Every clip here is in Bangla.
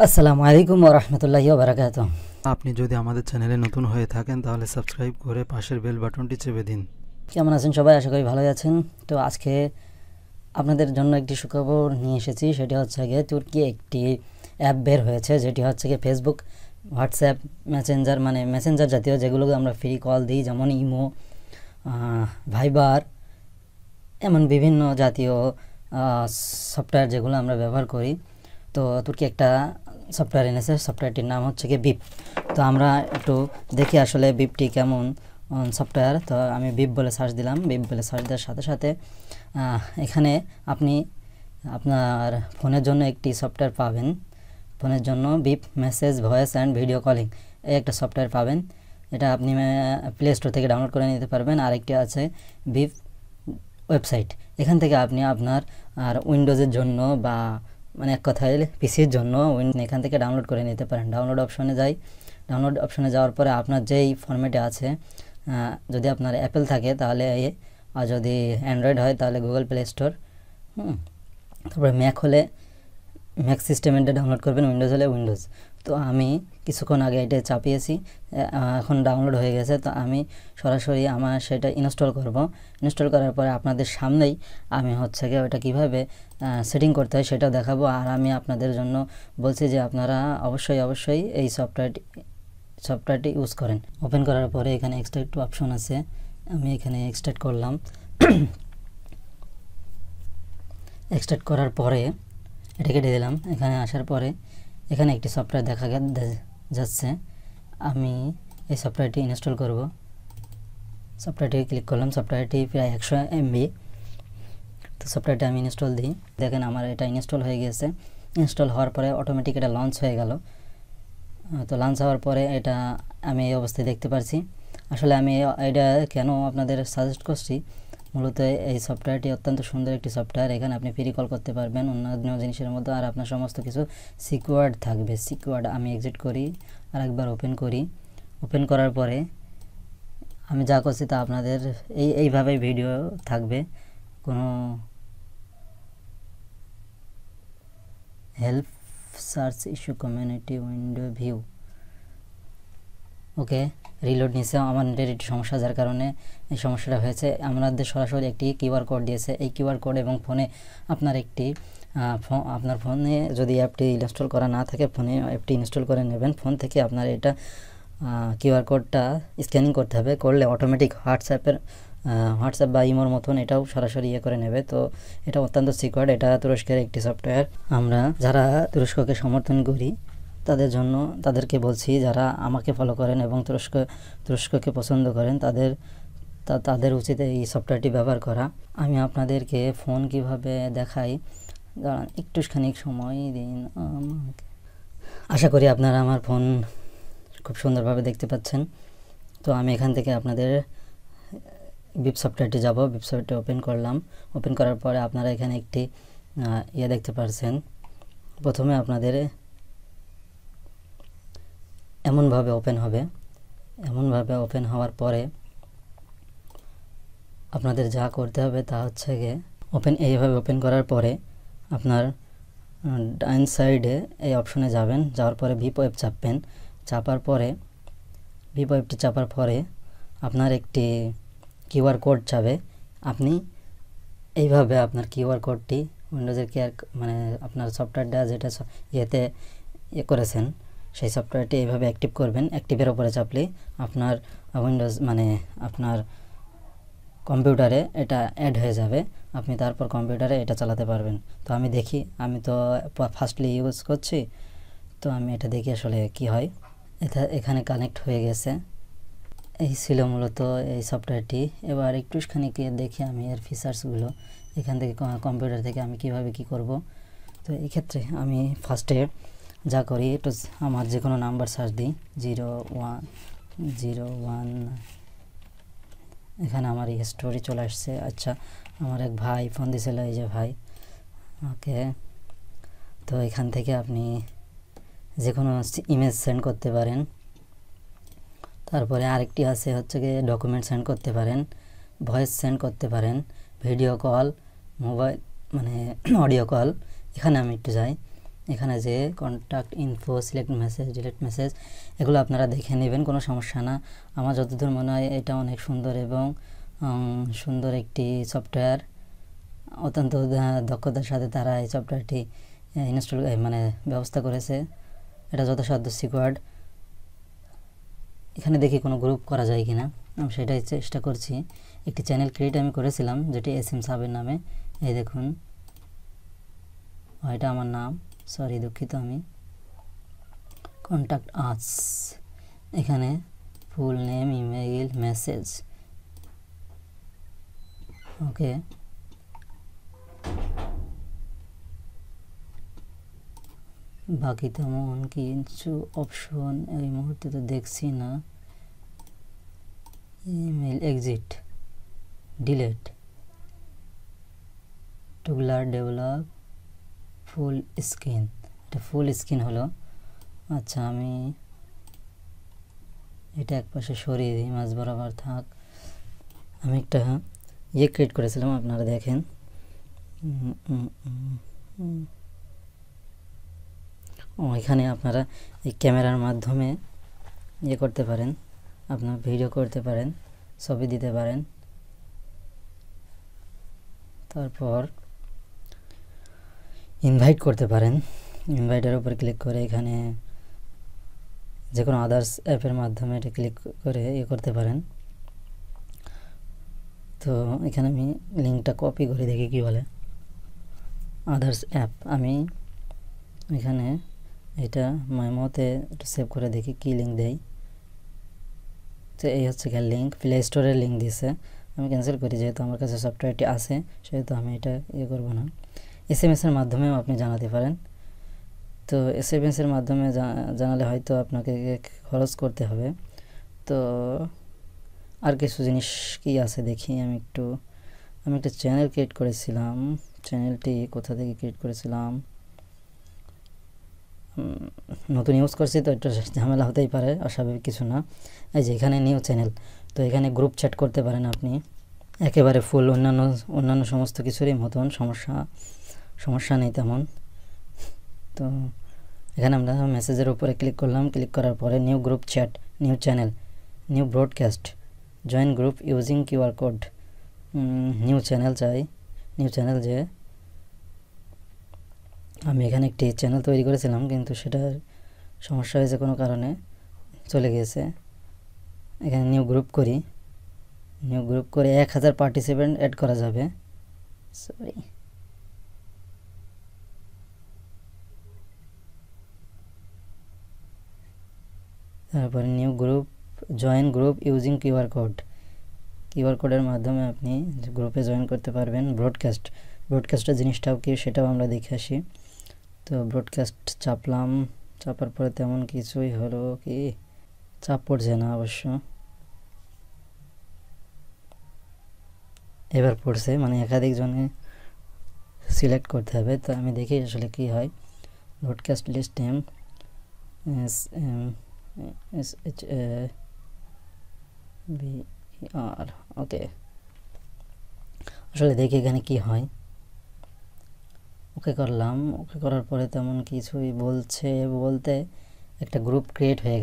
আসসালামু আলাইকুম ওয়া রাহমাতুল্লাহি ওয়া বারাকাতুহু। আপনি যদি আমাদের চ্যানেলে নতুন হয়ে থাকেন তাহলে সাবস্ক্রাইব করে পাশের বেল বাটনটি চেপে দিন। কেমন আছেন সবাই? আশা করি ভালোই আছেন। তো আজকে আপনাদের জন্য একটি সুখবর নিয়ে এসেছি, সেটি হচ্ছে গিয়ে তুর্কি একটি অ্যাপ বের হয়েছে, যেটি হচ্ছে গিয়ে ফেসবুক, হোয়াটসঅ্যাপ, মেসেঞ্জার, মানে মেসেঞ্জার জাতীয় যেগুলোকে আমরা ফ্রি কল দিই, যেমন ইমো, ভাইবার, এমন বিভিন্ন জাতীয় সফটওয়্যার যেগুলো আমরা ব্যবহার করি। তো তুর্কি একটা সফটওয়্যার এনেছে, সফটওয়্যারটির নাম হচ্ছে গিয়ে বিপ। তো আমরা একটু দেখি আসলে বিপটি কেমন সফটওয়্যার। তো আমি বিপ বলে সার্চ দিলাম। বিপ বলে সার্চ দেওয়ার সাথে সাথে এখানে আপনি আপনার ফোনের জন্য একটি সফটওয়্যার পাবেন। ফোনের জন্য beep message, voice and video calling, এই একটা সফটওয়্যার পাবেন। এটা আপনি প্লে স্টোর থেকে ডাউনলোড করে নিতে পারবেন। আরেকটি আছে বিপ ওয়েবসাইট। এখান থেকে আপনি আপনার উইন্ডোজের জন্য বা মানে এক কথায় পিসির জন্য এখান থেকে ডাউনলোড করে নিতে পারেন। ডাউনলোড অপশনে যাই। ডাউনলোড অপশনে যাওয়ার পরে আপনার যেই ফরম্যাটে আছে, যদি আপনার অ্যাপেল থাকে তাহলে, আর যদি অ্যান্ড্রয়েড হয় তাহলে গুগল প্লে স্টোর, তারপরে ম্যাক হলে ম্যাক সিস্টেম এটা ডাউনলোড করবেন, উইন্ডোজ হলে উইন্ডোজ। তো আমি কিছুক্ষণ আগে এটা চাপিয়েছি, এখন ডাউনলোড হয়ে গেছে। তো আমি সরাসরি আমার সেটা ইনস্টল করব। ইনস্টল করার পরে আপনাদের সামনেই আমি হচ্ছে গিয়ে ওটা কীভাবে সেটিং করতে হয় সেটাও দেখাবো। আর আমি আপনাদের জন্য বলছি যে আপনারা অবশ্যই এই সফটওয়্যারটি ইউজ করেন। ওপেন করার পরে এখানে এক্সট্রাক্ট অপশন আছে, আমি এখানে এক্সট্রাক্ট করলাম। এক্সট্রাক্ট করার পরে এটা কেটে দিলাম। এখানে আসার পরে এখানে একটি সফটওয়্যার দেখা যাচ্ছে। আমি এই সফটওয়্যারটি ইনস্টল করব। সফটওয়্যারটি ক্লিক করলাম। সফটওয়্যারটি প্রায় 100 MB। তো সফটওয়্যারটি আমি ইনস্টল দিই। দেখেন আমার এটা ইনস্টল হয়ে গেছে। ইনস্টল হওয়ার পরে অটোমেটিক এটা লঞ্চ হয়ে গেল। তো লঞ্চ হওয়ার পরে এটা আমি এই অবস্থায় দেখতে পাচ্ছি। আসলে আমি এটা কেন আপনাদের সাজেস্ট করছি, মূলত এই সফটওয়্যারটি অত্যন্ত সুন্দর একটি সফটওয়্যার। এখানে আপনি ফ্রি কল করতে পারবেন অন্যান্য জিনিসের মতো, আর আপনার সমস্ত কিছু সিকিউরড থাকবে। সিকিউরড আমি এক্সিট করি আর একবার ওপেন করি। ওপেন করার পরে আমি যা করছি তা আপনাদের এইভাবেই ভিডিও থাকবে। কোনো help, search, issue, community, window, view. Okay, reload নিচ্ছে। আমার নেটের একটি সমস্যা, যার কারণে এই সমস্যাটা হয়েছে। আমাদের সরাসরি একটি কিউআর কোড দিয়েছে। এই কিউআর কোড এবং ফোনে আপনার আপনার ফোনে যদি অ্যাপটি ইনস্টল করা না থাকে, ফোনে অ্যাপটি ইনস্টল করে নেবেন। ফোন থেকে আপনার এটা কিউআর কোডটা স্ক্যানিং করতে হবে। করলে অটোমেটিক হোয়াটসঅ্যাপ বা ইমোর মতন এটাও সরাসরি করে নেবে। তো এটা অত্যন্ত সিকিউর। এটা তুরস্কের একটি সফটওয়্যার। আমরা যারা তুরস্ককে সমর্থন করি তাদেরকে বলছি, যারা আমাকে ফলো করেন এবং তুরস্ককে পছন্দ করেন, তাদের উচিত এই সফটওয়্যারটি ব্যবহার করা। আমি আপনাদেরকে ফোন কিভাবে দেখাই, একটুখানি সময় দিন আমাকে। আশা করি আপনারা আমার ফোন খুব সুন্দরভাবে দেখতে পাচ্ছেন। তো আমি এখান থেকে আপনাদের বিপ সফটওয়্যারটি যাব। বিপ সফটওয়্যারটি ওপেন করলাম। ওপেন করার পরে আপনারা এখানে একটি দেখতে পাচ্ছেন। প্রথমে আপনাদের এমনভাবে ওপেন হবে। এমনভাবে ওপেন হওয়ার পরে আপনাদের যা করতে হবে তা হচ্ছে গিয়ে এইভাবে ওপেন করার পরে আপনার ডাইন সাইডে এই অপশনে যাবেন। যাওয়ার পরে ভিপ ওয়েব চাপবেন। চাপার পরে ভিপ ওয়েবটি চাপার পরে আপনার একটি কিউআর কোড যাবে। আপনি এইভাবে আপনার কিউআর কোডটি উইন্ডোজের মানে আপনার সফটওয়্যারটা যেটা করেছেন সেই সফটওয়্যারটি এইভাবে অ্যাক্টিভ করবেন। অ্যাক্টিভের উপরে চাপলে আপনার উইন্ডোজ মানে আপনার কম্পিউটারে এটা অ্যাড হয়ে যাবে। আপনি তারপর কম্পিউটারে এটা চালাতে পারবেন। তো আমি দেখি, আমি তো ফার্স্টলি ইউজ করছি, তো আমি এটা দেখি আসলে কি হয়। এখানে কানেক্ট হয়ে গেছে। এই ছিল মূলত এই সফটওয়্যারটি। এবার একটুখানি দেখি আমি এর ফিচার্সগুলো এখান থেকে কম্পিউটার থেকে আমি কিভাবে কি করব। তো এই ক্ষেত্রে আমি ফার্স্টে যা করি, একটু আমার যে কোনো নাম্বার সার্চ দিই, 0101। এখানে আমার হিস্টোরি চলে আসছে। আচ্ছা, আমার এক ভাই ফোন দিয়েছিল, এই যে ভাই। ওকে, তো এখান থেকে আপনি যে কোনো ইমেজ সেন্ড করতে পারেন। তারপরে আরেকটি আছে হচ্ছে গিয়ে ডকুমেন্ট সেন্ড করতে পারেন, ভয়েস সেন্ড করতে পারেন, ভিডিও কল, মোবাইল মানে অডিও কল। এখানে আমি একটু যাই। এখানে যে contact info, select message, delete message, এগুলো আপনারা দেখে নেবেন, কোনো সমস্যা না। আমার যতদূর মনে হয় এটা অনেক সুন্দর এবং সুন্দর একটি সফটওয়্যার। অত্যন্ত দক্ষতার সাথে তারা এই সফটওয়্যারটি ইনস্টল মানে ব্যবস্থা করেছে। এটা যথাসাধ্য সিকিউরড। এখানে দেখি কোনো গ্রুপ করা যায় কিনা, আমি সেটাই চেষ্টা করছি। একটি চ্যানেল ক্রিয়েট আমি করেছিলাম যেটি এসএম সাবের নামে। এই দেখুন, এটা আমার নাম, সরি দুঃখিত। আমি কন্ট্যাক্ট আস, এখানে full name, email, message, okay. বাকি তেমন কিছু অপশন এই মুহূর্তে তো দেখছি না। Email, exit, delete, toggler, develop, full screen. এটা ফুল স্ক্রিন হলো। আচ্ছা, আমি এটা একপাশে সরিয়ে দিই, মাঝ বরাবর থাক। আমি একটা ক্রিয়েট করেছিলাম, আপনারা দেখেন। এখানে আপনারা এই ক্যামেরার মাধ্যমে করতে পারেন, আপনার ভিডিও করতে পারেন, ছবি দিতে পারেন। তারপর ইনভাইট করতে পারেন। ইনভাইটের উপর ক্লিক করে এখানে যে কোনো আদার্স অ্যাপের মাধ্যমে এটা ক্লিক করে করতে পারেন। তো এখানে আমি লিঙ্কটা কপি করে দেখি কি বলে। আদার্স অ্যাপ, আমি এখানে এটা মাইমোতে একটু সেভ করে দেখি কি লিঙ্ক দেয়। তো এই হচ্ছে গিয়ে লিঙ্ক, প্লে স্টোরের লিঙ্ক দিয়েছে। আমি ক্যান্সেল করি, যেহেতু আমার কাছে সফটওয়্যারটি আছে সেহেতু আমি এটা করব না। এসএমএসের মাধ্যমেও আপনি জানাতে পারেন। তো এসএমএসের মাধ্যমে জানালে হয়তো আপনাকে খরচ করতে হবে। তো আর কিছু জিনিস কি আছে দেখি। আমি একটা চ্যানেল ক্রিয়েট করেছিলাম। চ্যানেলটি কোথা থেকে ক্রিয়েট করেছিলাম, নতুন ইউজ করছি তো একটু ঝামেলা হতেই পারে, অস্বাভাবিক কিছু না। এই যে এখানে নিউ চ্যানেল, তো এখানে গ্রুপ চ্যাট করতে পারেন আপনি একেবারে ফুল, অন্যান্য সমস্ত কিছুরই মতন, সমস্যা নেই তেমন। তো এখানে আমরা মেসেজের উপরে ক্লিক করলাম, ক্লিক করার পরে new group chat, new channel, new broadcast, join group using QR code. New channel চাই। নিউ চ্যানেল যে আমি এখানে একটি চ্যানেল তৈরি করেছিলাম কিন্তু সেটার সমস্যা হয়েছে কোনো কারণে, চলে গিয়েছে। এখানে নিউ গ্রুপ করি, নিউ গ্রুপ করে 1000 পার্টিসিপেন্ট অ্যাড করা যাবে। সরি, তারপরে new group, join group using QR কোডের মাধ্যমে আপনি গ্রুপে জয়েন করতে পারবেন। ব্রডকাস্টের জিনিসটাও কি সেটাও আমরা দেখে আসি। তো ব্রডকাস্ট চাপলাম, চাপার পরে তেমন কিছুই হলো কি, চাপ পড়ছে না অবশ্য, এবার পড়ছে, মানে একাধিক জনে সিলেক্ট করতে হবে। তো আমি দেখি আসলে কি হয়। ব্রডকাস্ট লিস্ট নেম SHABER, ওকে। আসলে দেখি এখানে কি হয়। ওকে করলাম, ওকে করার পরে তেমন কিছুই বলতে একটা গ্রুপ ক্রিয়েট হয়ে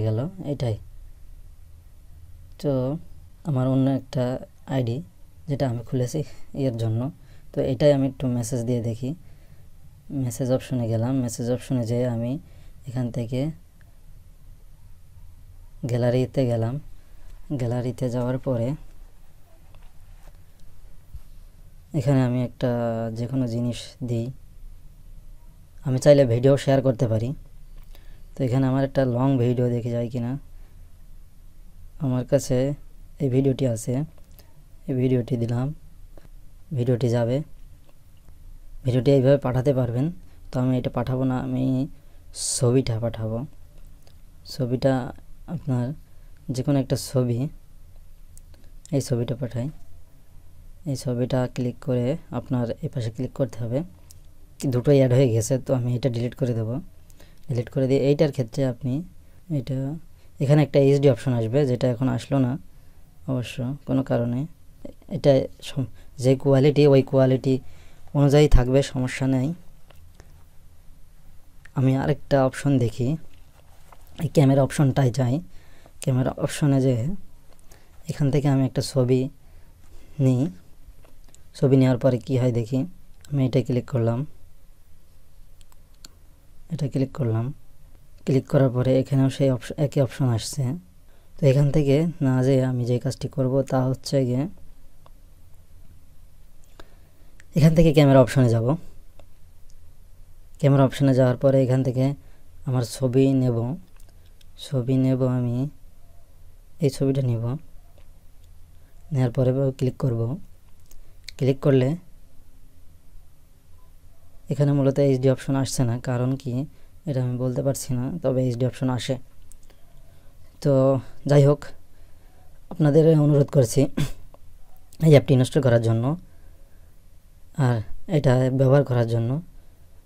গেল, এটাই। তো আমার অন্য একটা আইডি যেটা আমি খুলেছি এর জন্য, তো এটাই আমি একটু মেসেজ দিয়ে দেখি। মেসেজ অপশনে গেলাম, মেসেজ অপশনে যেয়ে আমি এখান থেকে গ্যালারিতে গেলাম। গ্যালারিতে যাওয়ার পরে এখানে আমি একটা যে কোনো জিনিস দিই। আমি চাইলে ভিডিও শেয়ার করতে পারি। তো এখানে আমার একটা লং ভিডিও দেখে যায় কিনা। আমার কাছে এই ভিডিওটি আছে, এই ভিডিওটি দিলাম, ভিডিওটি যাবে। ভিডিওটি এইভাবে পাঠাতে পারবেন। তো আমি এটা পাঠাবো না, আমি ছবিটা পাঠাবো। ছবিটা আপনার যে কোনো একটা ছবি, এই ছবিটা পাঠাই। এই ছবিটা ক্লিক করে আপনার এই পাশে ক্লিক করতে হবে। দুটোই অ্যাড হয়ে গেছে, তো আমি এটা ডিলিট করে দেবো। ডিলিট করে দিয়ে এইটার ক্ষেত্রে আপনি এখানে একটা এইচডি অপশন আসবে, যেটা এখন আসলো না অবশ্য কোনো কারণে। এটা যে কোয়ালিটি, ওই কোয়ালিটি অনুযায়ী থাকবে, সমস্যা নেই। আমি আরেকটা অপশন দেখি, এই ক্যামেরা অপশনটাই যাই। ক্যামেরা অপশনে যে এখান থেকে আমি একটা ছবি নিই, ছবি নেওয়ার পরে কি হয় দেখি। আমি এটা ক্লিক করলাম, ক্লিক করার পরে এখানেও সেই একই অপশন আসছে। তো এখান থেকে না যে আমি যে কাজটি করব তা হচ্ছে গিয়ে এখান থেকে ক্যামেরা অপশনে যাব। ক্যামেরা অপশনে যাওয়ার পরে এখান থেকে আমার ছবি নেব আমি এই ছবিটা নিব। নেওয়ার পরে ক্লিক করব। ক্লিক করলে এখানে মূলত এইচডি অপশন আসছে না, কারণ কি এটা আমি বলতে পারছি না, তবে এইচডি অপশন আসে। তো যাই হোক, আপনাদের অনুরোধ করছি এই অ্যাপটি ইনস্টল করার জন্য আর এটা ব্যবহার করার জন্য।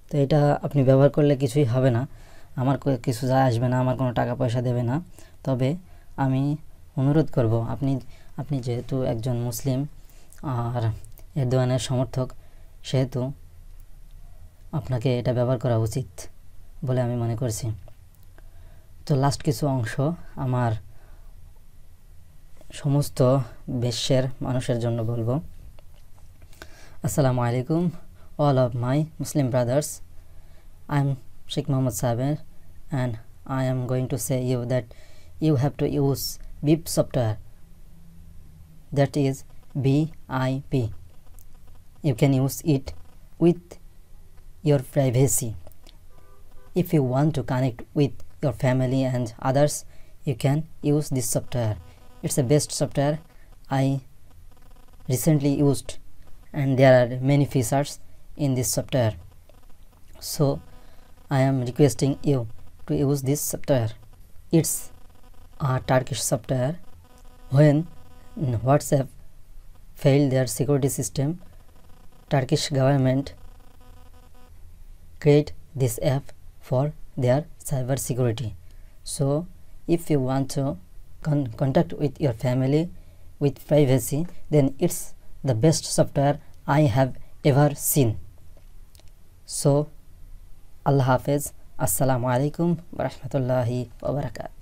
তো এটা আপনি ব্যবহার করলে কিছুই হবে না, আমার কিছু যায় আসবে না, আমার কোনো টাকা পয়সা দেবে না। তবে আমি অনুরোধ করব, আপনি যেহেতু একজন মুসলিম আর এরদোয়ানের সমর্থক, সেহেতু আপনাকে এটা ব্যবহার করা উচিত বলে আমি মনে করছি। তো লাস্ট কিছু অংশ আমার সমস্ত বিশ্বের মানুষের জন্য বলবো। আসসালামু আলাইকুম, all of my Muslim brothers. I am Sheikh Mohammed Saber and I am going to say you that you have to use BIP software, that is BIP. You can use it with your privacy. If you want to connect with your family and others, you can use this software. It's the best software I recently used, and there are many features in this software. So I am requesting you to use this software. It's a Turkish software. When WhatsApp failed their security system, Turkish government create this app for their cyber security. So if you want to contact with your family with privacy, then it's the best software I have ever seen. So Allah Hafiz. Assalamu alaikum wa rahmatullahi wa barakatuh.